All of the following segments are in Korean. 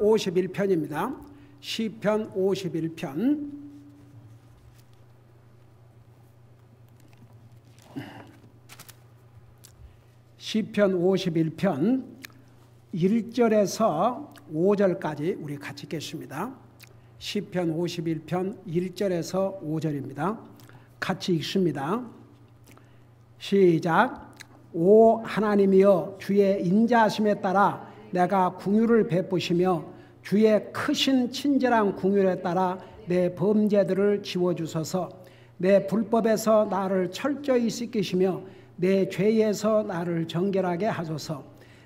51편입니다. 시편 51편. 시편 51편 1절에서 5절까지 우리 같이 읽겠습니다. 시편 51편 1절에서 5절입니다. 같이 읽습니다. 시작. 오 하나님이여, 주의 인자하심에 따라 내가 긍휼을 베푸시며 주의 크신 친절한 긍휼에 따라 내 범죄들을 지워주소서. 내 불법에서 나를 철저히 씻기시며 내 죄에서 나를 정결하게 하소서.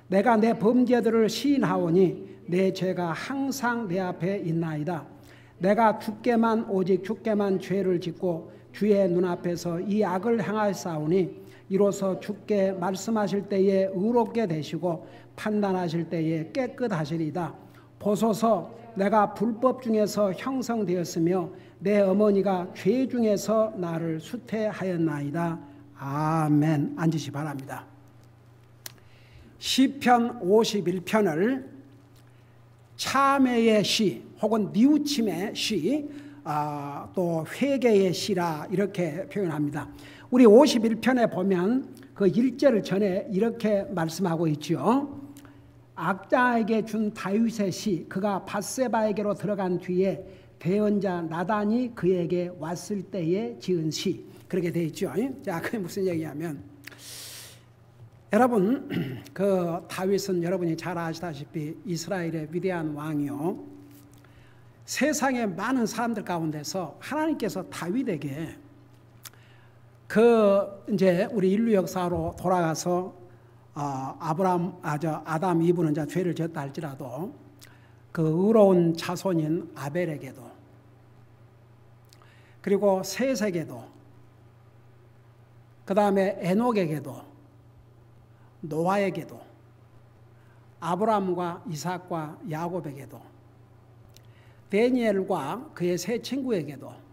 내가 내 범죄들을 시인하오니 내 죄가 항상 내 앞에 있나이다. 내가 오직 주께만 죄를 짓고 주의 눈앞에서 이 악을 행하였사오니 이로써 주께 말씀하실 때에 의롭게 되시고 판단하실 때에 깨끗하시리이다. 보소서, 내가 불법 중에서 형성되었으며 내 어머니가 죄 중에서 나를 수태하였나이다. 아멘. 앉으시 바랍니다. 시편 51편을 참회의 시 혹은 뉘우침의 시, 또 회개의 시라 이렇게 표현합니다. 우리 51편에 보면 그 1절 전에 이렇게 말씀하고 있죠. 악자에게 준 다윗의 시, 그가 밧세바에게로 들어간 뒤에 대언자 나단이 그에게 왔을 때에 지은 시, 그렇게 되어 있죠. 자, 그게 무슨 얘기냐면, 여러분, 그 다윗은 여러분이 잘 아시다시피 이스라엘의 위대한 왕이요, 세상의 많은 사람들 가운데서 하나님께서 다윗에게 이제 우리 인류 역사로 돌아가서 아담 이브는 이제 죄를 지었다 할지라도 그 의로운 자손인 아벨에게도, 그리고 셋에게도, 그 다음에 에녹에게도, 노아에게도, 아브라함과 이삭과 야곱에게도, 다니엘과 그의 세 친구에게도,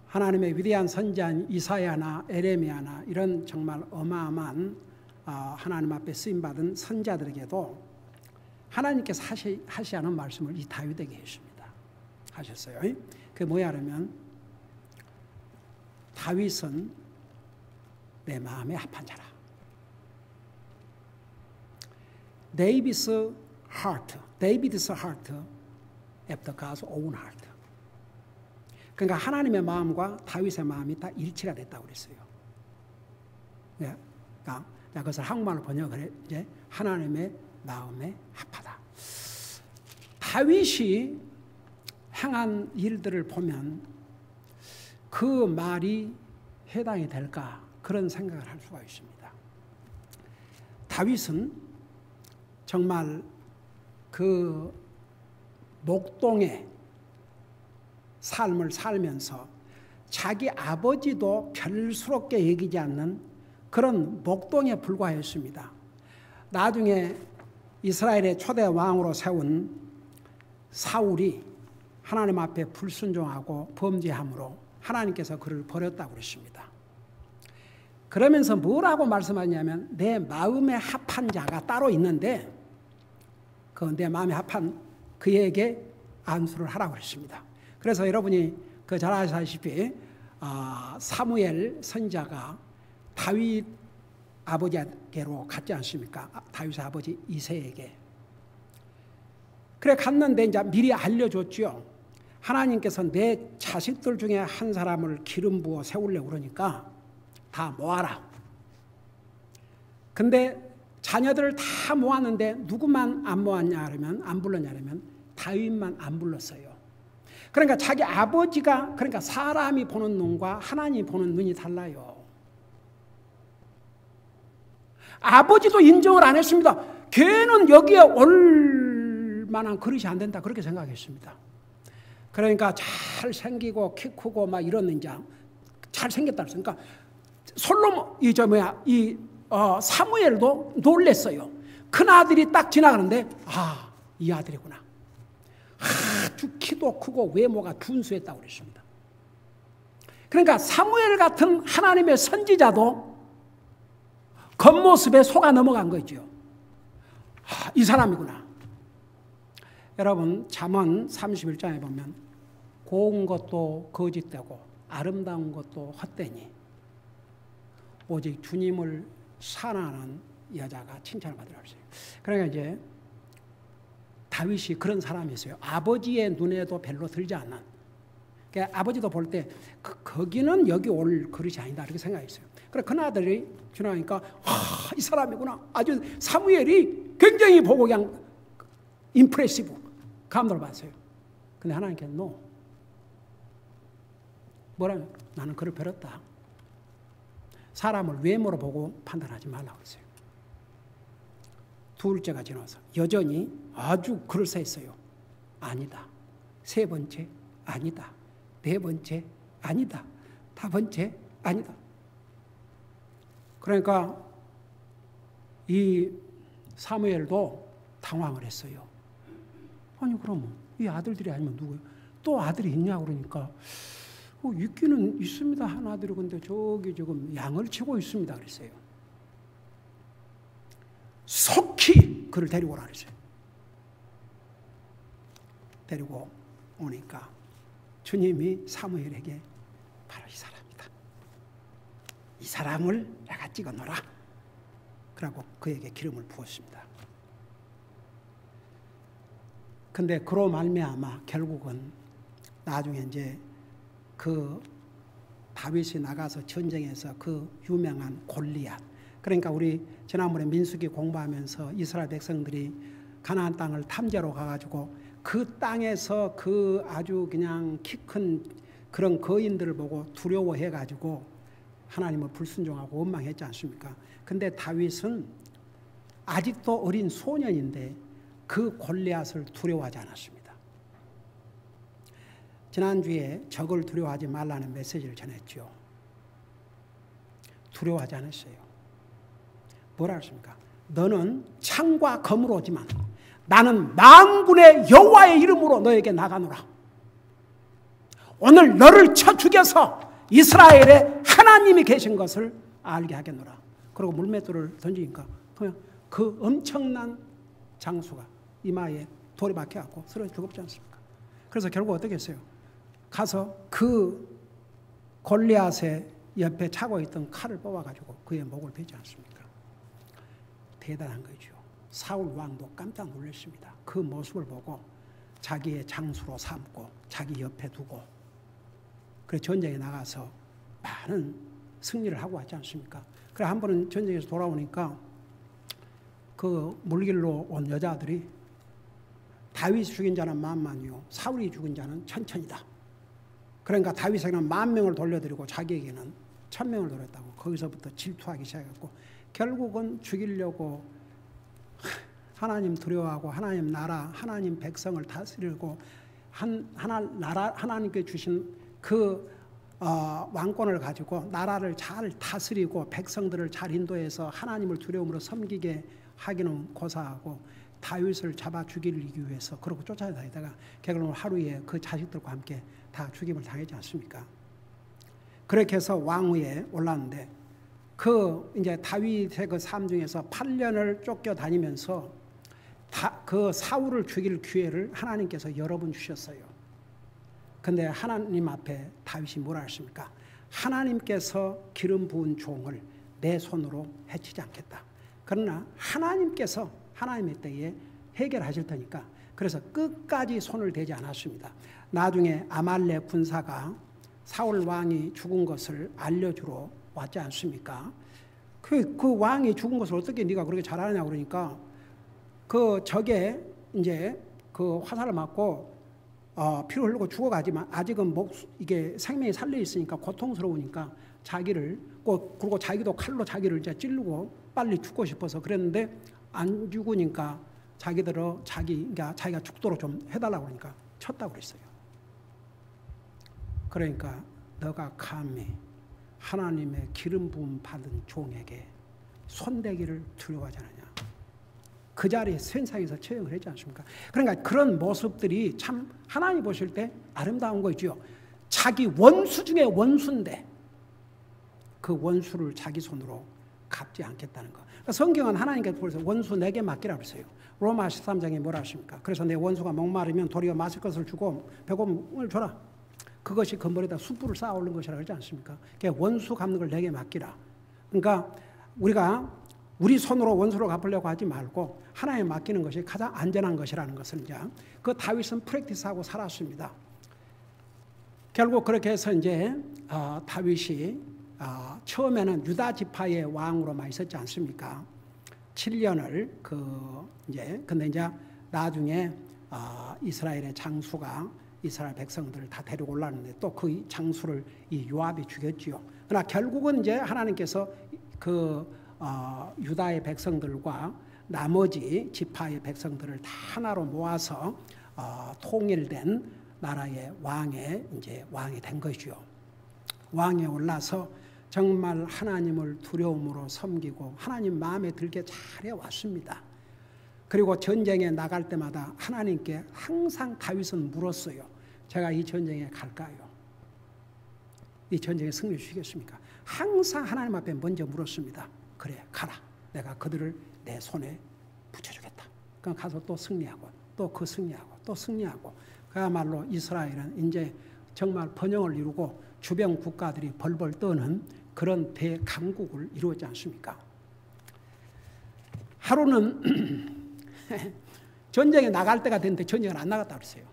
하나님의 위대한 선지자인 이사야나 에레미야나 이런 정말 어마어마한 하나님 앞에 쓰임받은 선지자들에게도 하나님께서 하시는 말씀을 이 다윗에게 하셨어요. 그게 뭐야 그러면, 다윗은 내 마음에 합한 자라. David's heart after God's own heart. 그러니까 하나님의 마음과 다윗의 마음이 다 일치가 됐다고 그랬어요. 자, 그것을 한국말로 번역을 해. 이제 하나님의 마음에 합하다. 다윗이 행한 일들을 보면 그 말이 해당이 될까, 그런 생각을 할 수가 있습니다. 다윗은 정말 그 목동의 삶을 살면서 자기 아버지도 별스럽게 여기지 않는 그런 목동에 불과했습니다. 나중에 이스라엘의 초대 왕으로 세운 사울이 하나님 앞에 불순종하고 범죄함으로 하나님께서 그를 버렸다고 그랬습니다. 그러면서 뭐라고 말씀하냐면, 내 마음에 합한 자가 따로 있는데 그 내 마음에 합한 그에게 안수를 하라고 그랬습니다. 그래서 여러분이 잘 아시다시피 사무엘 선지자가 다윗 아버지에게로 갔지 않습니까? 다윗의 아버지 이새에게. 그래 갔는데 이제 미리 알려줬죠. 하나님께서 내 자식들 중에 한 사람을 기름 부어 세우려고 그러니까 다 모아라. 근데 자녀들을 다 모았는데 누구만 안 모았냐 그러면, 안 불렀냐 그러면 다윗만 안 불렀어요. 그러니까 자기 아버지가, 그러니까 사람이 보는 눈과 하나님이 보는 눈이 달라요. 아버지도 인정을 안 했습니다. 걔는 여기에 올 만한 그릇이 안 된다, 그렇게 생각했습니다. 그러니까 잘생기고 키 크고 막 이런 인자 잘생겼다 그랬으니까 사무엘도 놀랬어요. 큰 아들이 딱 지나가는데, 이 아들이구나. 아주 키도 크고 외모가 준수했다고 그랬습니다. 그러니까 사무엘 같은 하나님의 선지자도 겉모습에 속아 넘어간 거죠. 이 사람이구나. 여러분 잠언 31장에 보면 고운 것도 거짓되고 아름다운 것도 헛되니 오직 주님을 사랑하는 여자가 칭찬을 받으라고 했어요. 그러니까 이제 다윗이 그런 사람이었어요. 아버지의 눈에도 별로 들지 않는. 그러니까 아버지도 볼 때 거기는 여기 올 그릇이 아니다 이렇게 생각했어요. 그래서 그나들이 지나니까 이 사람이구나. 아주 사무엘이 굉장히 보고 그냥 임프레시브 감동을 받았어요. 근데 하나님께서 no. 뭐라면 나는 그를 버렸다. 사람을 외모로 보고 판단하지 말라고 했어요. 둘째가 지나서 여전히 아주 그럴싸했어요. 아니다. 세 번째 아니다. 네 번째 아니다. 다 번째 아니다. 그러니까 이 사무엘도 당황을 했어요. 아니 그러면 이 아들들이 아니면 누구예요? 또 아들이 있냐고 그러니까 있기는 있습니다. 한 아들이. 근데 저기 지금 양을 치고 있습니다. 그랬어요. 속히 그를 데리고 오라 그랬어요. 데리고 오니까 주님이 사무엘에게 바로 이 사람이다. 이 사람을 내가 찍어 놓으라. 그러고 그에게 기름을 부었습니다. 근데 그로 말미암아 결국은 나중에 이제 그 다윗이 나가서 전쟁에서 그 유명한 골리앗, 그러니까 우리 지난번에 민수기 공부하면서 이스라엘 백성들이 가나안 땅을 탐지하러 가가지고 그 땅에서 그 아주 그냥 키 큰 그런 거인들을 보고 두려워해가지고 하나님을 불순종하고 원망했지 않습니까? 근데 다윗은 아직도 어린 소년인데 그 골리앗을 두려워하지 않았습니다. 지난주에 적을 두려워하지 말라는 메시지를 전했죠. 두려워하지 않았어요. 뭐라 했습니까? 너는 창과 검으로 오지만 나는 만군의 여호와의 이름으로 너에게 나가노라. 오늘 너를 쳐 죽여서 이스라엘에 하나님이 계신 것을 알게 하겠노라. 그리고 물맷돌을 던지니까 그냥 그 엄청난 장수가 이마에 돌이 박혀갖고 쓰러져 죽었지 않습니까? 그래서 결국 어떻게 했어요? 가서 그 골리앗의 옆에 차고 있던 칼을 뽑아가지고 그의 목을 베지 않습니까? 대단한 거죠. 사울 왕도 깜짝 놀랐습니다. 그 모습을 보고 자기의 장수로 삼고 자기 옆에 두고 그래서 전쟁에 나가서 많은 승리를 하고 왔지 않습니까? 그래 한 번은 전쟁에서 돌아오니까 그 물길로 온 여자들이 다윗이 죽인 자는 만만이요 사울이 죽인 자는 천천이다. 그러니까 다윗에게는 10,000명을 돌려드리고 자기에게는 1,000명을 돌렸다고 거기서부터 질투하기 시작했고 결국은 죽이려고 하나님 두려워하고 하나님 나라 하나님 백성을 다스리고 하나님께 주신 그 왕권을 가지고 나라를 잘 다스리고 백성들을 잘 인도해서 하나님을 두려움으로 섬기게 하기는 고사하고 다윗을 잡아 죽이기 위해서 그러고 쫓아다니다가 결국은 하루에 그 자식들과 함께 다 죽임을 당하지 않습니까? 그렇게 해서 왕위에 올랐는데 그 이제 다윗의 그 삶 중에서 8년을 쫓겨다니면서 그 사울을 죽일 기회를 하나님께서 여러 번 주셨어요. 근데 하나님 앞에 다윗이 뭐라 했습니까? 하나님께서 기름 부은 종을 내 손으로 해치지 않겠다. 그러나 하나님께서 하나님의 때에 해결하실 테니까 그래서 끝까지 손을 대지 않았습니다. 나중에 아말렉 군사가 사울 왕이 죽은 것을 알려주러 왔지 않습니까? 그 왕이 죽은 것을 어떻게 네가 그렇게 잘 아느냐 그러니까 그 적에 이제 그 화살을 맞고 피를 흘리고 죽어가지만 아직은 이게 생명이 살려 있으니까 고통스러우니까 자기를 그리고 자기도 칼로 자기를 이제 찌르고 빨리 죽고 싶어서 그랬는데 안 죽으니까 자기가 죽도록 좀 해달라고 그러니까 쳤다고 그랬어요. 그러니까 너가 감히 하나님의 기름 부음 받은 종에게 손대기를 두려워하지 않느냐. 그 자리에 세상에서 처형을 했지 않습니까? 그러니까 그런 모습들이 참 하나님 보실 때 아름다운 거죠. 자기 원수 중에 원수인데 그 원수를 자기 손으로 갚지 않겠다는 거. 성경은 하나님께서 벌써 원수 내게 맡기라 그랬어요. 로마 13장에 뭐라 하십니까? 그래서 내 원수가 목마르면 도리어 마실 것을 주고 배고픔을 줘라. 그것이 건물에다 숯불을 쌓아 올린 것이라 그러지 않습니까? 그러니까 원수 갚는 걸 내게 맡기라. 그러니까 우리가 우리 손으로 원수를 갚으려고 하지 말고 하나님에 맡기는 것이 가장 안전한 것이라는 것을 이제 그 다윗은 프랙티스하고 살았습니다. 결국 그렇게 해서 이제 다윗이 처음에는 유다 지파의 왕으로만 있었지 않습니까? 7년을 근데 이제 나중에 이스라엘의 장수가 이스라엘 백성들을 다 데리고 올라왔는데 또 그 장수를 이 요압이 죽였지요. 그러나 결국은 이제 하나님께서 유다의 백성들과 나머지 지파의 백성들을 다 하나로 모아서 통일된 나라의 왕이 된 것이요. 왕에 올라서 정말 하나님을 두려움으로 섬기고 하나님 마음에 들게 잘 해왔습니다. 그리고 전쟁에 나갈 때마다 하나님께 항상 다윗은 물었어요. 제가 이 전쟁에 갈까요? 이 전쟁에 승리 주시겠습니까? 항상 하나님 앞에 먼저 물었습니다. 그래, 가라. 내가 그들을 내 손에 붙여주겠다. 그럼 가서 또 승리하고 또 그 승리하고 또 승리하고 그야말로 이스라엘은 이제 정말 번영을 이루고 주변 국가들이 벌벌 떠는 그런 대강국을 이루었지 않습니까? 하루는 전쟁에 나갈 때가 됐는데 전쟁을 안 나갔다 그랬어요.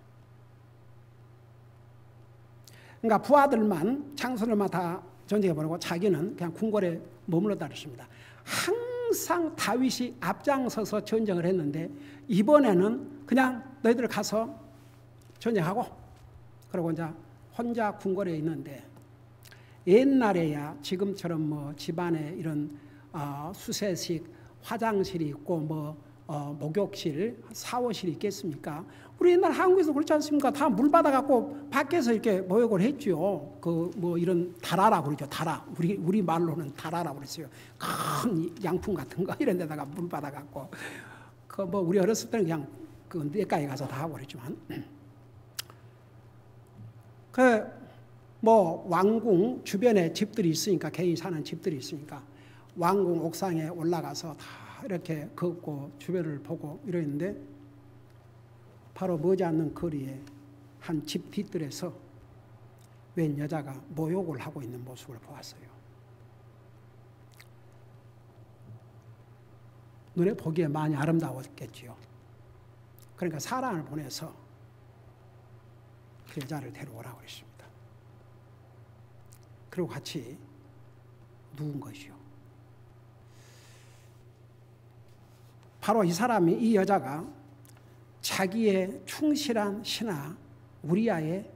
그러니까 부하들만 장수들만 다 전쟁에 보내고 자기는 그냥 궁궐에 머물렀다 그랬습니다. 항상 다윗이 앞장서서 전쟁을 했는데 이번에는 그냥 너희들 가서 전쟁하고 그리고 이제 혼자 궁궐에 있는데 옛날에야 지금처럼 뭐 집안에 이런 수세식 화장실이 있고 목욕실, 샤워실이 있겠습니까? 우리 옛날 한국에서 그렇지 않습니까? 다 물 받아갖고 밖에서 이렇게 목욕을 했죠. 이런 다라라고 그러죠. 다라. 우리 말로는 다라라고 그랬어요. 큰 양품 같은 거 이런 데다가 물 받아갖고. 우리 어렸을 때는 그냥 내과에 가서 다 하고 그랬지만. 왕궁 주변에 집들이 있으니까, 개인이 사는 집들이 있으니까, 왕궁 옥상에 올라가서 다 이렇게 걷고 주변을 보고 이러는데 바로 머지않는 거리에 한 집 뒤뜰에서 웬 여자가 모욕을 하고 있는 모습을 보았어요. 눈에 보기에 많이 아름다웠겠지요. 그러니까 사람을 보내서 그 여자를 데려오라고 했습니다. 그리고 같이 누운 것이요. 바로 이 여자가 자기의 충실한 신하 우리아의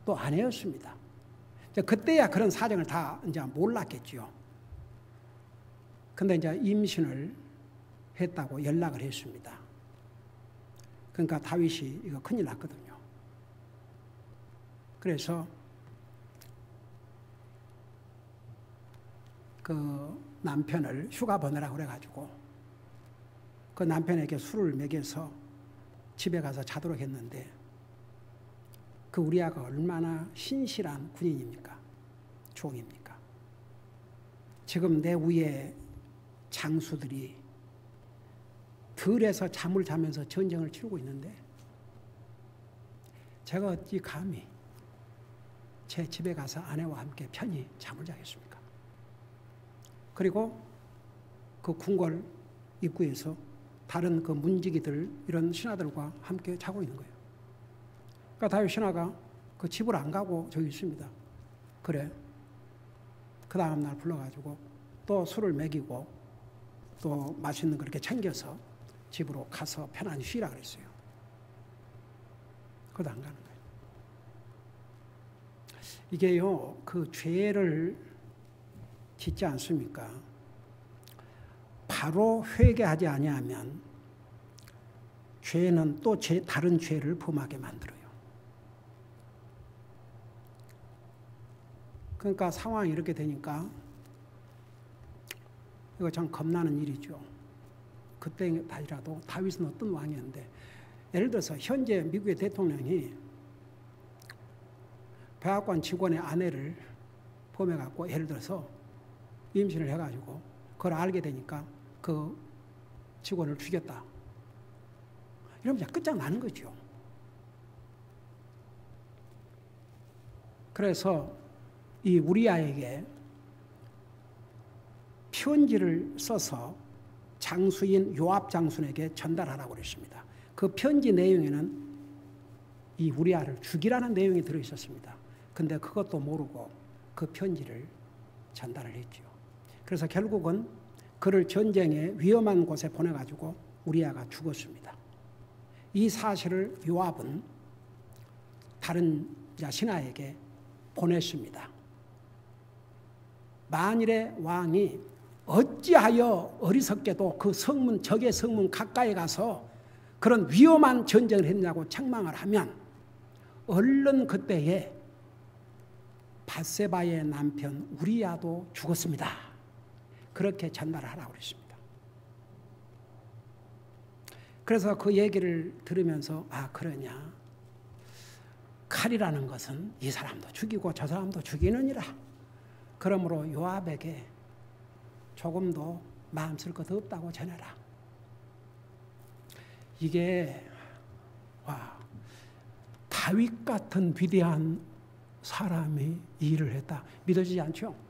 또 아내였습니다. 그때야 그런 사정을 다 이제 몰랐겠지요. 근데 이제 임신을 했다고 연락을 했습니다. 그러니까 다윗이 이거 큰일 났거든요. 그래서 그 남편을 휴가 보내라고 그래가지고 그 남편에게 술을 먹여서 집에 가서 자도록 했는데 그 우리아가 얼마나 신실한 군인입니까? 종입니까? 지금 내 위에 장수들이 들에서 잠을 자면서 전쟁을 치르고 있는데 제가 어찌 감히 제 집에 가서 아내와 함께 편히 잠을 자겠습니까? 그리고 그 궁궐 입구에서 다른 그 문지기들 이런 신하들과 함께 자고 있는 거예요. 그러니까 다윗 신하가 그 집을 안 가고 저기 있습니다. 그래. 그 다음 날 불러가지고 또 술을 먹이고 또 맛있는 거 이렇게 챙겨서 집으로 가서 편안히 쉬라 그랬어요. 그것도 안 가는 거예요. 이게요, 그 죄를 짓지 않습니까? 바로 회개하지 아니하면 죄는 또 다른 죄를 범하게 만들어요. 그러니까 상황이 이렇게 되니까 이거 참 겁나는 일이죠. 그때라도 다윗은 어떤 왕이었는데 예를 들어서 현재 미국의 대통령이 백악관 직원의 아내를 범해갖고 예를 들어서 임신을 해가지고 그걸 알게 되니까 그 직원을 죽였다. 이러면 이제 끝장나는 거죠. 그래서 이 우리아에게 편지를 써서 장수인 요압 장군에게 전달하라고 그랬습니다. 그 편지 내용에는 이 우리아를 죽이라는 내용이 들어있었습니다. 근데 그것도 모르고 그 편지를 전달을 했죠. 그래서 결국은 그를 전쟁의 위험한 곳에 보내가지고 우리아가 죽었습니다. 이 사실을 요압은 다른 신하에게 보냈습니다. 만일에 왕이 어찌하여 어리석게도 그 성문, 적의 성문 가까이 가서 그런 위험한 전쟁을 했냐고 책망을 하면 얼른 그때에 밧세바의 남편 우리아도 죽었습니다. 그렇게 전달하라고 그랬습니다. 그래서 그 얘기를 들으면서 아 그러냐, 칼이라는 것은 이 사람도 죽이고 저 사람도 죽이느니라. 그러므로 요압에게 조금도 마음 쓸 것 없다고 전해라. 이게 다윗 같은 위대한 사람이 이 일을 했다. 믿어지지 않죠?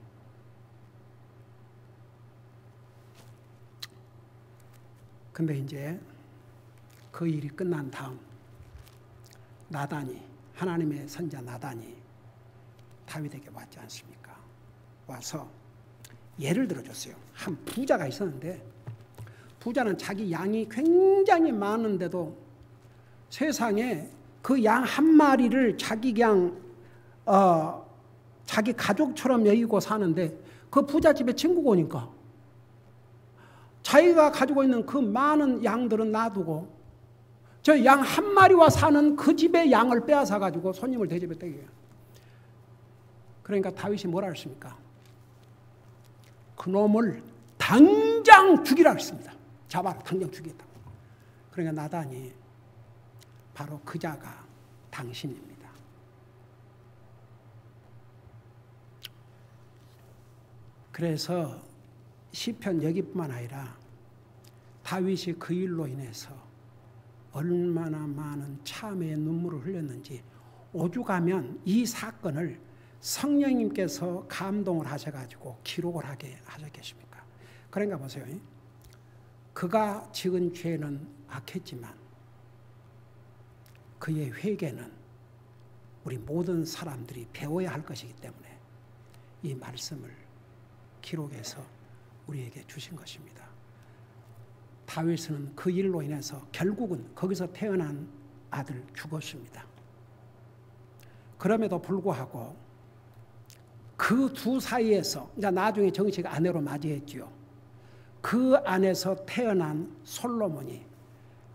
근데 이제 그 일이 끝난 다음 나단이, 하나님의 선자 나단이 다윗에게 왔지 않습니까? 와서 예를 들어줬어요. 한 부자가 있었는데 부자는 자기 양이 굉장히 많은데도 세상에 그 양 한 마리를 자기 자기 가족처럼 여기고 사는데 그 부자 집에 친구가 오니까 자기가 가지고 있는 그 많은 양들은 놔두고 저 양 한 마리와 사는 그 집의 양을 빼앗아 가지고 손님을 대접했다. 그러니까 다윗이 뭐라 했습니까? 그놈을 당장 죽이라 했습니다. 잡아라, 당장 죽이겠다. 그러니까 나단이 바로 그 자가 당신입니다. 그래서 시편 여기뿐만 아니라 다윗이 그 일로 인해서 얼마나 많은 참회의 눈물을 흘렸는지 오죽하면 이 사건을 성령님께서 감동을 하셔가지고 기록을 하게 하셨겠습니까? 그러니까 보세요. 그가 지은 죄는 악했지만 그의 회개는 우리 모든 사람들이 배워야 할 것이기 때문에 이 말씀을 기록해서 우리에게 주신 것입니다. 다윗은 그 일로 인해서 결국은 거기서 태어난 아들 죽었습니다. 그럼에도 불구하고 그 두 사이에서 이제 나중에 정식 아내로 맞이했지요. 그 안에서 태어난 솔로몬이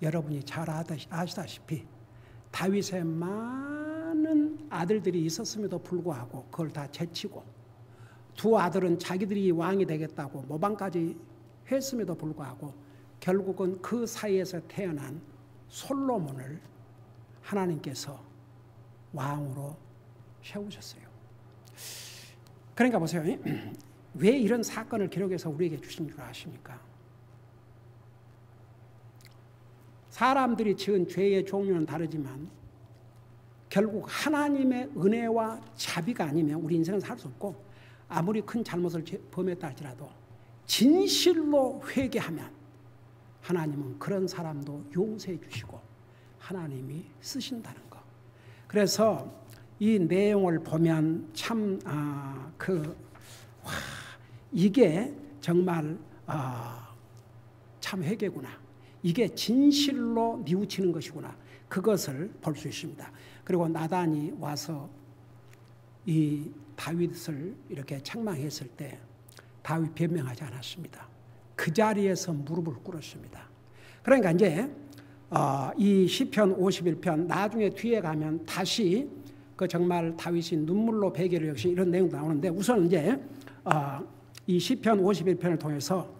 여러분이 잘 아시다시피 다윗의 많은 아들들이 있었음에도 불구하고 그걸 다 제치고 두 아들은 자기들이 왕이 되겠다고 모방까지 했음에도 불구하고 결국은 그 사이에서 태어난 솔로몬을 하나님께서 왕으로 세우셨어요. 그러니까 보세요. 왜 이런 사건을 기록해서 우리에게 주신 줄 아십니까? 사람들이 지은 죄의 종류는 다르지만 결국 하나님의 은혜와 자비가 아니면 우리 인생은 살 수 없고 아무리 큰 잘못을 범했다 할지라도 진실로 회개하면 하나님은 그런 사람도 용서해 주시고 하나님이 쓰신다는 거. 그래서 이 내용을 보면 참 이게 정말 참 회개구나. 이게 진실로 뉘우치는 것이구나. 그것을 볼 수 있습니다. 그리고 나단이 와서 이 다윗을 이렇게 책망했을 때 다윗 변명하지 않았습니다. 그 자리에서 무릎을 꿇었습니다. 그러니까 이제 이 시편 51편 나중에 뒤에 가면 다시 그 정말 다윗이 눈물로 베개를 역시 이런 내용도 나오는데 우선 이제 이 시편 51편을 통해서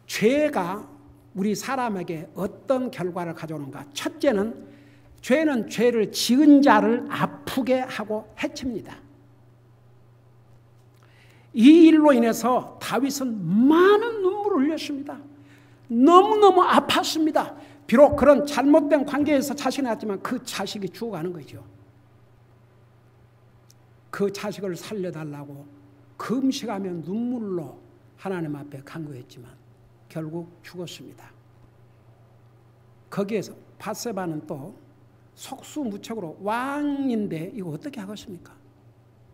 죄가 우리 사람에게 어떤 결과를 가져오는가. 첫째는 죄는 죄를 지은 자를 아프게 하고 해칩니다. 이 일로 인해서 다윗은 많은 눈물을 흘렸습니다. 너무너무 아팠습니다. 비록 그런 잘못된 관계에서 자식이 낳았지만 그 자식이 죽어가는 거죠. 그 자식을 살려달라고 금식하며 눈물로 하나님 앞에 간구했지만 결국 죽었습니다. 거기에서 밧세바는 또 속수무책으로 왕인데 이거 어떻게 하겠습니까?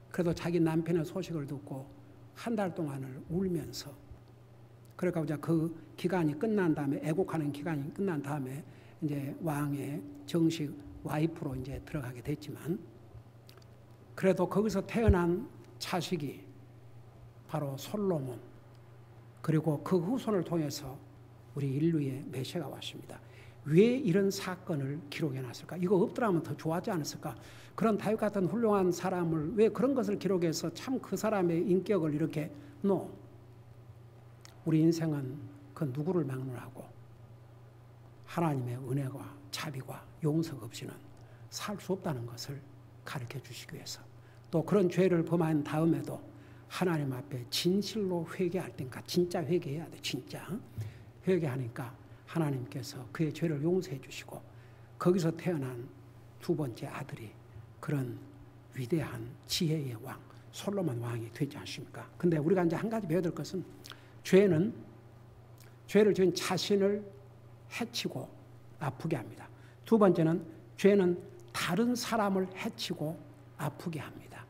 그래도 자기 남편의 소식을 듣고 한 달 동안을 울면서, 그러니까 이제 그 기간이 끝난 다음에, 애국하는 기간이 끝난 다음에 이제 왕의 정식 와이프로 이제 들어가게 됐지만, 그래도 거기서 태어난 자식이 바로 솔로몬, 그리고 그 후손을 통해서 우리 인류의 메시아가 왔습니다. 왜 이런 사건을 기록해 놨을까? 이거 없더라면 더 좋았지 않았을까? 그런 다윗 같은 훌륭한 사람을 왜 그런 것을 기록해서 참 그 사람의 인격을 이렇게 우리 인생은 그 누구를 막론하고 하나님의 은혜와 자비와 용서가 없이는 살 수 없다는 것을 가르쳐 주시기 위해서, 또 그런 죄를 범한 다음에도 하나님 앞에 진실로 회개할 때니까, 진짜 회개해야 돼. 진짜 회개하니까 하나님께서 그의 죄를 용서해 주시고 거기서 태어난 두 번째 아들이 그런 위대한 지혜의 왕 솔로몬 왕이 되지 않습니까? 근데 우리가 이제 한 가지 배워야 될 것은, 죄를 지은 자신을 해치고 아프게 합니다. 두 번째는 죄는 다른 사람을 해치고 아프게 합니다.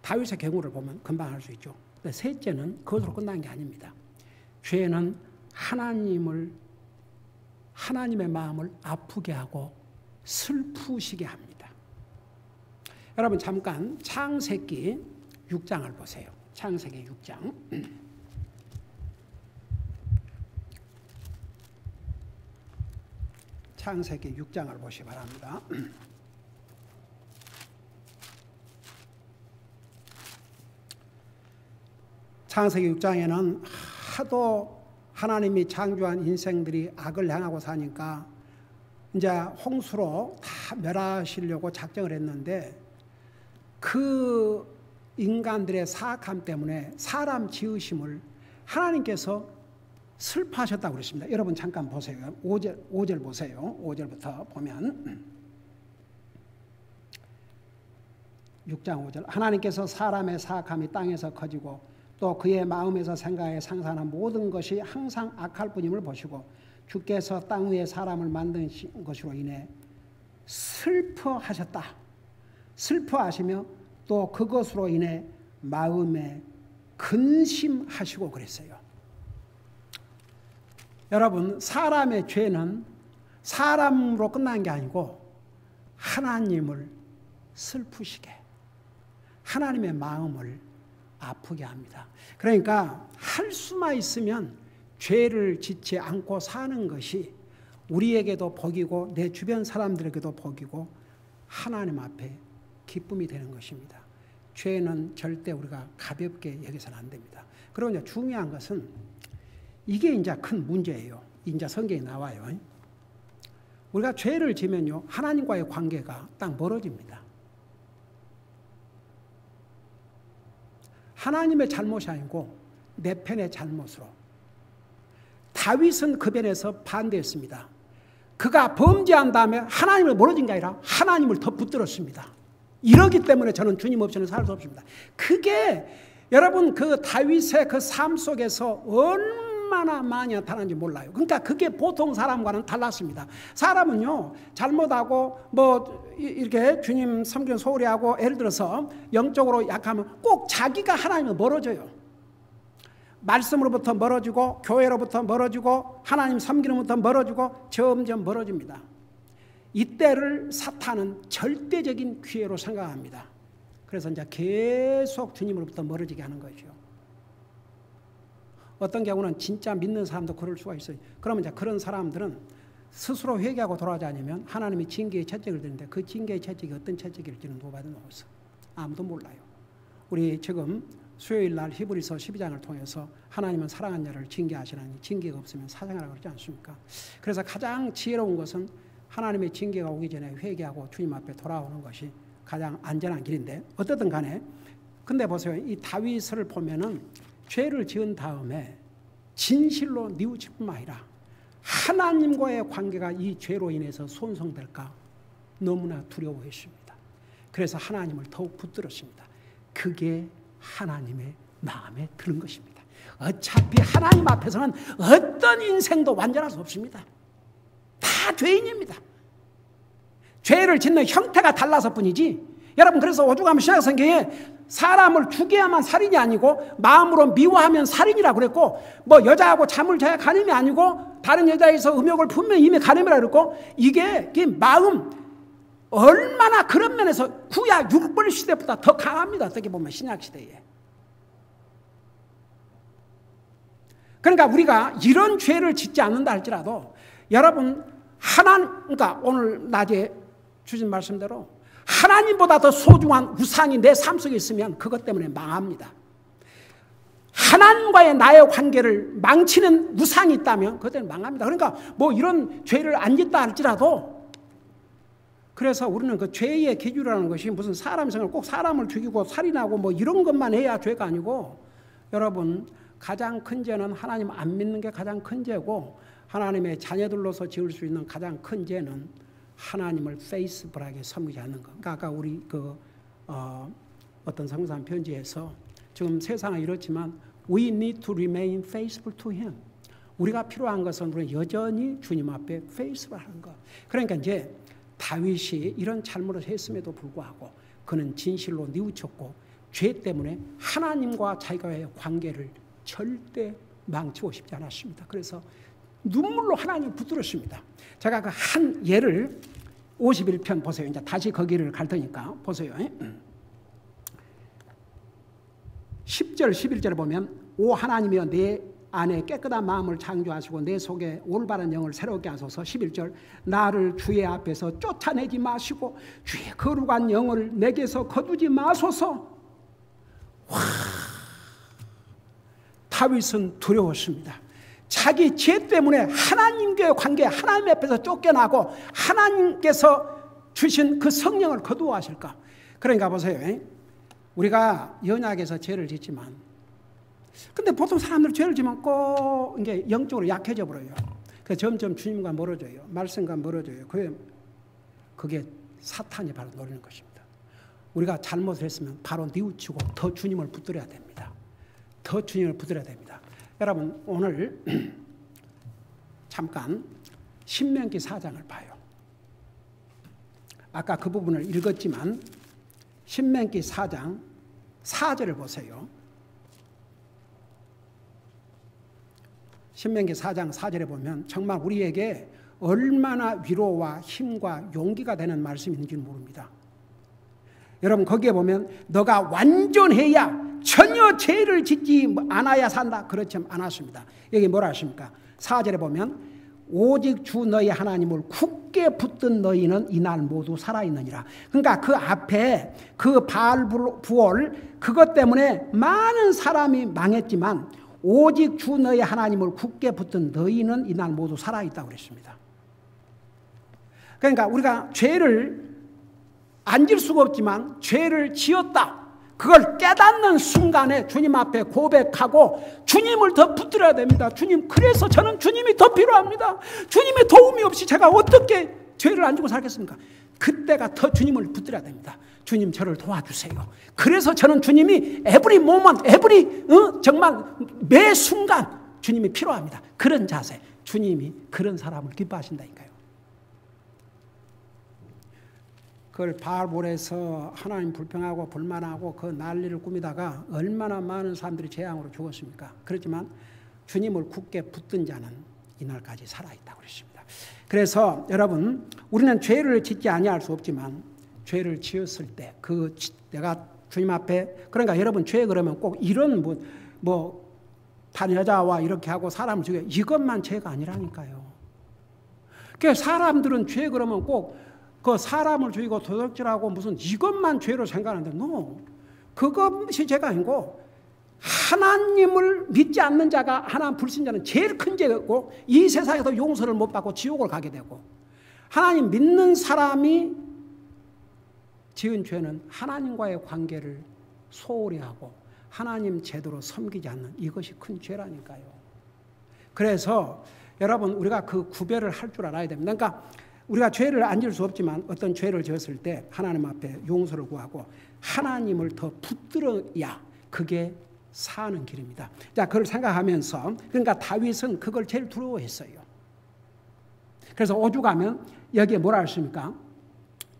다윗의 경우를 보면 금방 알 수 있죠. 셋째는 그것으로 끝난 게 아닙니다. 죄는 하나님의 마음을 아프게 하고 슬프시게 합니다. 여러분 잠깐 창세기 6장을 보세요. 창세기 6장. 창세기 6장을 보시기 바랍니다. 창세기 6장에는 하도 하나님이 창조한 인생들이 악을 향하고 사니까 이제 홍수로 다 멸하시려고 작정을 했는데, 그 인간들의 사악함 때문에 사람 지으심을 하나님께서 슬퍼하셨다고 그랬습니다. 여러분 잠깐 보세요. 5절 보세요. 5절부터 보면 6장 5절. 하나님께서 사람의 사악함이 땅에서 커지고 또 그의 마음에서 생각에 상상하는 모든 것이 항상 악할 뿐임을 보시고 주께서 땅 위에 사람을 만드신 것으로 인해 슬퍼하셨다. 슬퍼하시며 또 그것으로 인해 마음에 근심하시고 그랬어요. 여러분, 사람의 죄는 사람으로 끝난 게 아니고 하나님을 슬프시게, 하나님의 마음을 아프게 합니다. 그러니까 할 수만 있으면 죄를 짓지 않고 사는 것이 우리에게도 복이고 내 주변 사람들에게도 복이고 하나님 앞에 기쁨이 되는 것입니다. 죄는 절대 우리가 가볍게 여기서는 안 됩니다. 그리고 이제 중요한 것은 이게 이제 큰 문제예요. 이제 성경에 나와요. 우리가 죄를 지면요, 하나님과의 관계가 딱 멀어집니다. 하나님의 잘못이 아니고 내 편의 잘못으로. 다윗은 그 변에서 반대했습니다. 그가 범죄한 다음에 하나님을 멀어진 게 아니라 하나님을 더 붙들었습니다. 이러기 때문에 저는 주님 없이는 살 수 없습니다. 그게 여러분 그 다윗의 그 삶 속에서 얼마나 많이 나타나는지 몰라요. 그러니까 그게 보통 사람과는 달랐습니다. 사람은요, 잘못하고 뭐 이렇게 주님 섬기는 소홀히 하고, 예를 들어서 영적으로 약하면 꼭 자기가 하나님을 멀어져요. 말씀으로부터 멀어지고 교회로부터 멀어지고 하나님 섬기는부터 멀어지고 점점 멀어집니다. 이때를 사탄은 절대적인 기회로 생각합니다. 그래서 이제 계속 주님으로부터 멀어지게 하는 거죠. 어떤 경우는 진짜 믿는 사람도 그럴 수가 있어요. 그러면 이제 그런 사람들은 스스로 회개하고 돌아가지 않으면 하나님이 징계의 채찍을 드는데 그 징계의 채찍이 어떤 채찍일지는 누가 봐도 없어. 아무도 몰라요. 우리 지금 수요일 날 히브리서 12장을 통해서 하나님은 사랑한 자를 징계하시나니 징계가 없으면 사생하라고 그러지 않습니까? 그래서 가장 지혜로운 것은 하나님의 징계가 오기 전에 회개하고 주님 앞에 돌아오는 것이 가장 안전한 길인데, 어떻든 간에 근데 보세요. 이 다윗을 보면은 죄를 지은 다음에 진실로 뉘우칠 뿐만 아니라 하나님과의 관계가 이 죄로 인해서 손상될까 너무나 두려워했습니다. 그래서 하나님을 더욱 붙들었습니다. 그게 하나님의 마음에 드는 것입니다. 어차피 하나님 앞에서는 어떤 인생도 완전할 수 없습니다. 다 죄인입니다. 죄를 짓는 형태가 달라서 뿐이지. 여러분, 그래서 오죽하면 신약성경에 사람을 죽여야만 살인이 아니고 마음으로 미워하면 살인이라고 그랬고, 뭐 여자하고 잠을 자야 간음이 아니고 다른 여자에서 음욕을 품으면 이미 간음이라고 그랬고, 이게 마음 얼마나 그런 면에서 구약 율법 시대보다 더 강합니다. 어떻게 보면 신약 시대에. 그러니까 우리가 이런 죄를 짓지 않는다 할지라도 여러분, 그러니까 오늘 낮에 주신 말씀대로 하나님보다 더 소중한 우상이 내 삶 속에 있으면 그것 때문에 망합니다. 하나님과의 나의 관계를 망치는 우상이 있다면 그것 때문에 망합니다. 그러니까 뭐 이런 죄를 안 짓다 할지라도, 그래서 우리는 그 죄의 기준이라는 것이 무슨 사람 생을 꼭 사람을 죽이고 살인하고 뭐 이런 것만 해야 죄가 아니고, 여러분, 가장 큰 죄는 하나님 안 믿는 게 가장 큰 죄고, 하나님의 자녀들로서 지을 수 있는 가장 큰 죄는 하나님을 페이스풀하게 섬기지 않는 것. 그러니까 아까 우리 어떤 성산 편지에서 지금 세상은 이렇지만 we need to remain faithful to Him. 우리가 필요한 것은 우리는 여전히 주님 앞에 faithful하는 것. 그러니까 이제 다윗이 이런 잘못을 했음에도 불구하고 그는 진실로 뉘우쳤고 죄 때문에 하나님과 자기와의 관계를 절대 망치고 싶지 않았습니다. 그래서 눈물로 하나님을 붙들었습니다. 제가 그 한 예를 51편 보세요. 이제 다시 거기를 갈 테니까 보세요. 10절 11절에 보면 오 하나님이여 내 안에 깨끗한 마음을 창조하시고 내 속에 올바른 영을 새롭게 하소서. 11절 나를 주의 앞에서 쫓아내지 마시고 주의 거룩한 영을 내게서 거두지 마소서. 와, 다윗은 두려웠습니다. 자기 죄 때문에 하나님과의 관계, 하나님 앞에서 쫓겨나고 하나님께서 주신 그 성령을 거두어하실까. 그러니까 보세요. 우리가 연약해서 죄를 짓지만, 근데 보통 사람들 죄를 지면 꼭 이게 영적으로 약해져 버려요. 그래서 점점 주님과 멀어져요. 말씀과 멀어져요. 그게 사탄이 바로 노리는 것입니다. 우리가 잘못을 했으면 바로 뉘우치고 더 주님을 붙들어야 됩니다. 더 주님을 붙들어야 됩니다. 여러분, 오늘 잠깐 신명기 4장을 봐요. 아까 그 부분을 읽었지만 신명기 4장 4절을 보세요. 신명기 4장 4절에 보면 정말 우리에게 얼마나 위로와 힘과 용기가 되는 말씀이 있는지 모릅니다. 여러분, 거기에 보면 너가 완전해야 전혀 죄를 짓지 않아야 산다. 그렇지 않았습니다. 여기 뭐라 하십니까? 4절에 보면 오직 주 너희 하나님을 굳게 붙든 너희는 이날 모두 살아있느니라. 그러니까 그 앞에 그 바알 부올 그것 때문에 많은 사람이 망했지만 오직 주 너희 하나님을 굳게 붙든 너희는 이날 모두 살아있다고 그랬습니다. 그러니까 우리가 죄를 안 질 수가 없지만 죄를 지었다. 그걸 깨닫는 순간에 주님 앞에 고백하고 주님을 더 붙들어야 됩니다. 주님, 그래서 저는 주님이 더 필요합니다. 주님의 도움이 없이 제가 어떻게 죄를 안 지고 살겠습니까? 그때가 더 주님을 붙들어야 됩니다. 주님, 저를 도와주세요. 그래서 저는 주님이 every moment, 정말 매 순간 주님이 필요합니다. 그런 자세, 주님이 그런 사람을 기뻐하신다니까요. 그걸 바알볼에서 하나님 불평하고 불만하고 그 난리를 꾸미다가 얼마나 많은 사람들이 재앙으로 죽었습니까? 그렇지만 주님을 굳게 붙든 자는 이날까지 살아있다고 그랬습니다. 그래서 여러분, 우리는 죄를 짓지 아니할 수 없지만 죄를 지었을 때 내가 주님 앞에, 그러니까 여러분, 죄 그러면 꼭 이런 다른 여자와 이렇게 하고 사람을 죽여, 이것만 죄가 아니라니까요. 그러니까 사람들은 죄 그러면 꼭 그 사람을 죽이고 도둑질하고 무슨 이것만 죄로 생각하는데, 그것이 죄가 아니고 하나님을 믿지 않는 자가, 하나님 불신자는 제일 큰 죄고 이 세상에서 용서를 못 받고 지옥을 가게 되고, 하나님 믿는 사람이 지은 죄는 하나님과의 관계를 소홀히 하고 하나님 제대로 섬기지 않는 이것이 큰 죄라니까요. 그래서 여러분 우리가 그 구별을 할 줄 알아야 됩니다. 그러니까 우리가 죄를 안 지을 수 없지만 어떤 죄를 지었을 때 하나님 앞에 용서를 구하고 하나님을 더 붙들어야 그게 사는 길입니다. 자, 그걸 생각하면서 그러니까 다윗은 그걸 제일 두려워했어요. 그래서 오죽하면 여기에 뭐라 했습니까?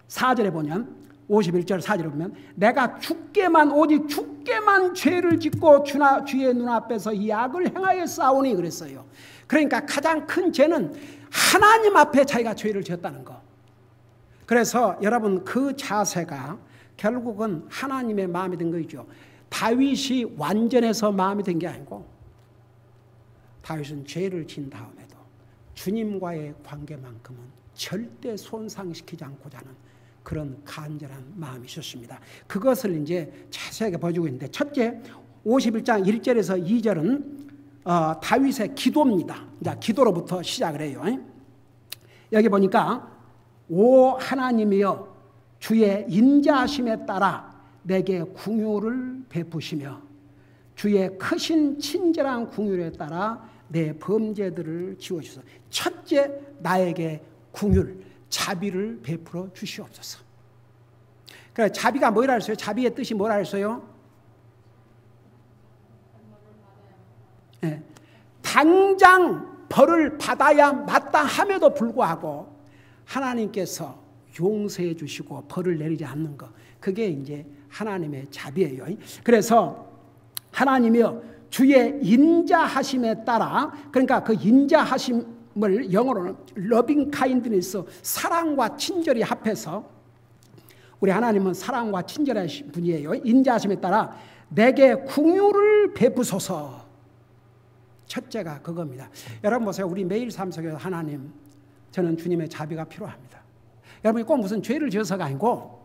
4절에 보면 51절 4절에 보면 내가 죽게만 오직 죽게만 죄를 짓고 주의 눈앞에서 이 악을 행하여 싸우니 그랬어요. 그러니까 가장 큰 죄는 하나님 앞에 자기가 죄를 지었다는 거. 그래서 여러분 그 자세가 결국은 하나님의 마음이 된 거죠. 다윗이 완전해서 마음이 된 게 아니고 다윗은 죄를 진 다음에도 주님과의 관계만큼은 절대 손상시키지 않고자 하는 그런 간절한 마음이 있었습니다. 그것을 이제 자세하게 보여주고 있는데 첫째 51장 1절에서 2절은 다윗의 기도입니다. 자, 기도로부터 시작을 해요. 여기 보니까 오 하나님이여 주의 인자하심에 따라 내게 긍휼을 베푸시며 주의 크신 친절한 긍휼에 따라 내 범죄들을 지워주소서. 첫째 나에게 긍휼 자비를 베풀어 주시옵소서. 그래 자비가 뭐라 했어요? 자비의 뜻이 뭐라 했어요? 네. 당장 벌을 받아야 마땅함에도 불구하고 하나님께서 용서해 주시고 벌을 내리지 않는 것, 그게 이제 하나님의 자비예요. 그래서 하나님이여 주의 인자하심에 따라, 그러니까 그 인자하심을 영어로는 loving kindness, 사랑과 친절이 합해서 우리 하나님은 사랑과 친절하신 분이에요. 인자하심에 따라 내게 긍휼을 베푸소서. 첫째가 그겁니다. 여러분 보세요. 우리 매일 삶 속에서 하나님, 저는 주님의 자비가 필요합니다. 여러분이 꼭 무슨 죄를 지어서가 아니고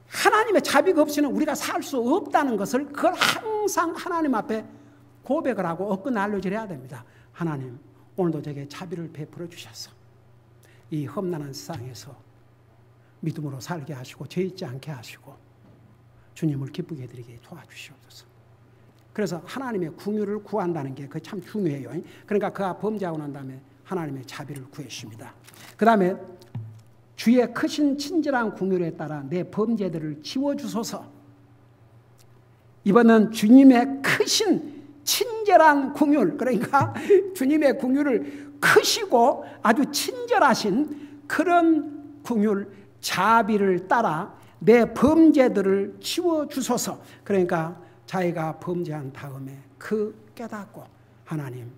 하나님의 자비가 없이는 우리가 살 수 없다는 것을, 그걸 항상 하나님 앞에 고백을 하고 얻고 난리를 해야 됩니다. 하나님, 오늘도 제게 자비를 베풀어 주셔서 이 험난한 세상에서 믿음으로 살게 하시고 죄 있지 않게 하시고 주님을 기쁘게 해드리게 도와주시옵소서. 그래서 하나님의 긍휼을 구한다는 게 그 참 중요해요. 그러니까 그가 범죄하고 난 다음에 하나님의 자비를 구했습니다. 그 다음에 주의 크신 친절한 긍휼에 따라 내 범죄들을 지워주소서. 이번은 주님의 크신 친절한 긍휼, 그러니까 주님의 긍휼을 크시고 아주 친절하신 그런 긍휼, 자비를 따라 내 범죄들을 지워주소서. 그러니까 자기가 범죄한 다음에 그 깨닫고 하나님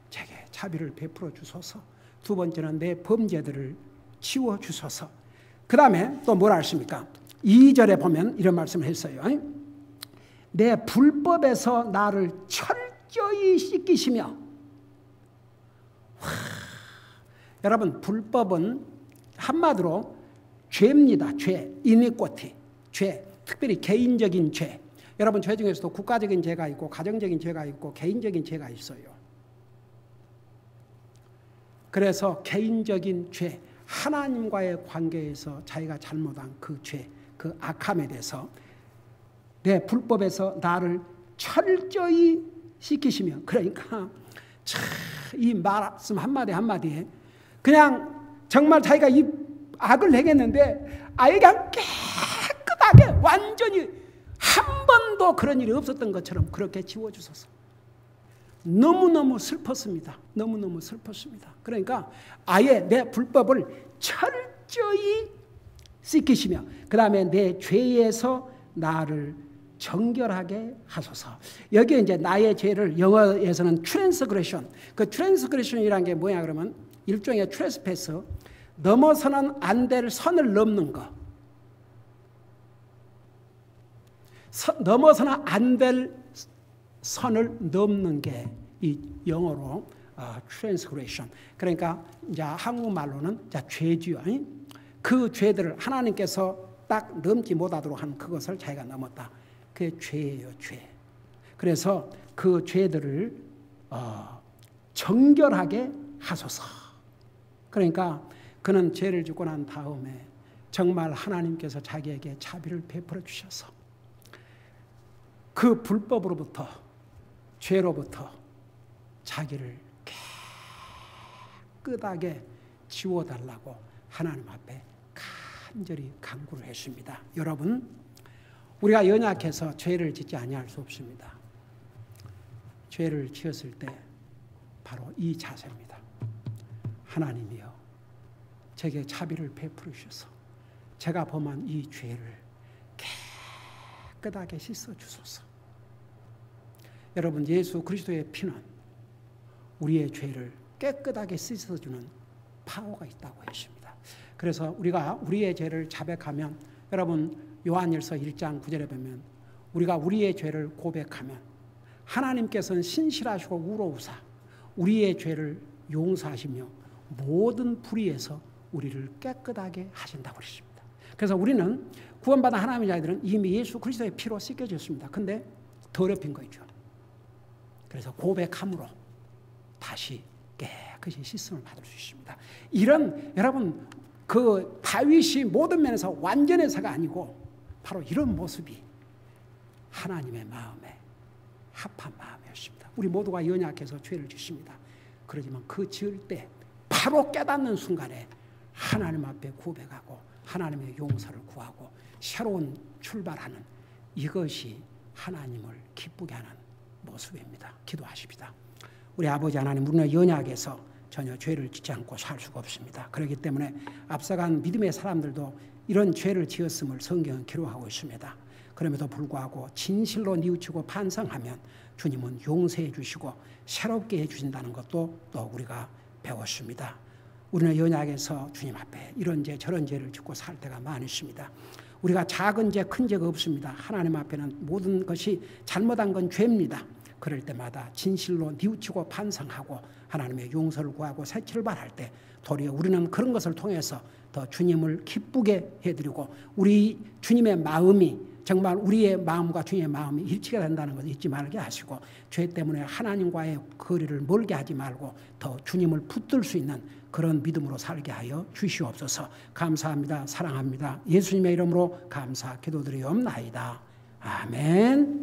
제게 자비를 베풀어 주소서. 두 번째는 내 범죄들을 지워주소서. 그 다음에 또 뭐라 했습니까? 2절에 보면 이런 말씀을 했어요. 내 불법에서 나를 철저히 씻기시며. 여러분 불법은 한마디로 죄입니다. 죄, 이니꼬티, 죄, 특별히 개인적인 죄. 여러분 죄 중에서도 국가적인 죄가 있고 가정적인 죄가 있고 개인적인 죄가 있어요. 그래서 개인적인 죄, 하나님과의 관계에서 자기가 잘못한 그 죄, 그 악함에 대해서 내 불법에서 나를 철저히 씻기시며. 그러니까 이 말씀 한마디 한마디에 그냥 정말 자기가 이 악을 행했는데 아예 그냥 깨끗하게 완전히 한 번도 그런 일이 없었던 것처럼 그렇게 지워주소서. 너무너무 슬펐습니다. 너무너무 슬펐습니다. 그러니까 아예 내 불법을 철저히 씻기시며 그 다음에 내 죄에서 나를 정결하게 하소서. 여기에 이제 나의 죄를 영어에서는 트랜스그레션, 그 트랜스그레션이라는 게 뭐냐 그러면 일종의 트레스패스, 넘어서는 안 될 선을 넘는 거, 넘어서는 안 될 선을 넘는 게 이 영어로 트랜스그레션. 그러니까 이제 한국말로는 죄지요. 그 죄들을 하나님께서 딱 넘지 못하도록 한 그것을 자기가 넘었다. 그게 죄예요, 죄. 그래서 그 죄들을 정결하게 하소서. 그러니까 그는 죄를 짓고 난 다음에 정말 하나님께서 자기에게 자비를 베풀어 주셔서 그 불법으로부터, 죄로부터 자기를 깨끗하게 지워달라고 하나님 앞에 간절히 간구를 했습니다. 여러분, 우리가 연약해서 죄를 짓지 아니할 수 없습니다. 죄를 지었을 때 바로 이 자세입니다. 하나님이여, 제게 자비를 베풀으셔서 제가 범한 이 죄를 깨끗하게 씻어주소서. 여러분, 예수 그리스도의 피는 우리의 죄를 깨끗하게 씻어주는 파워가 있다고 했습니다. 그래서 우리가 우리의 죄를 자백하면, 여러분 요한일서 1장 9절에 보면 우리가 우리의 죄를 고백하면 하나님께서는 신실하시고 우로우사 우리의 죄를 용서하시며 모든 불의에서 우리를 깨끗하게 하신다고 그랬습니다. 그래서 우리는 구원받은 하나님의 자녀들은 이미 예수 그리스도의 피로 씻겨졌습니다. 근데 더럽힌 거죠. 그래서 고백함으로 다시 깨끗이 씻음을 받을 수 있습니다. 이런, 여러분, 그 다윗이 모든 면에서 완전해서가 아니고 바로 이런 모습이 하나님의 마음에 합한 마음이었습니다. 우리 모두가 연약해서 죄를 짓습니다. 그러지만 그 지을 때 바로 깨닫는 순간에 하나님 앞에 고백하고 하나님의 용서를 구하고 새로운 출발하는, 이것이 하나님을 기쁘게 하는 모습입니다. 기도하십시다. 우리 아버지 하나님, 우리는 연약해서 전혀 죄를 짓지 않고 살 수가 없습니다. 그렇기 때문에 앞서간 믿음의 사람들도 이런 죄를 지었음을 성경은 기록하고 있습니다. 그럼에도 불구하고 진실로 뉘우치고 반성하면 주님은 용서해 주시고 새롭게 해주신다는 것도 또 우리가 배웠습니다. 우리는 연약해서 주님 앞에 이런 죄 저런 죄를 짓고 살 때가 많으십니다. 우리가 작은 죄 큰 죄가 없습니다. 하나님 앞에는 모든 것이 잘못한 건 죄입니다. 그럴 때마다 진실로 뉘우치고 반성하고 하나님의 용서를 구하고 새 출발할 때 도리어 우리는 그런 것을 통해서 더 주님을 기쁘게 해드리고 우리 주님의 마음이 정말 우리의 마음과 주님의 마음이 일치가 된다는 것을 잊지 말게 하시고 죄 때문에 하나님과의 거리를 멀게 하지 말고 더 주님을 붙들 수 있는 그런 믿음으로 살게 하여 주시옵소서. 감사합니다. 사랑합니다. 예수님의 이름으로 감사 기도드리옵나이다. 아멘.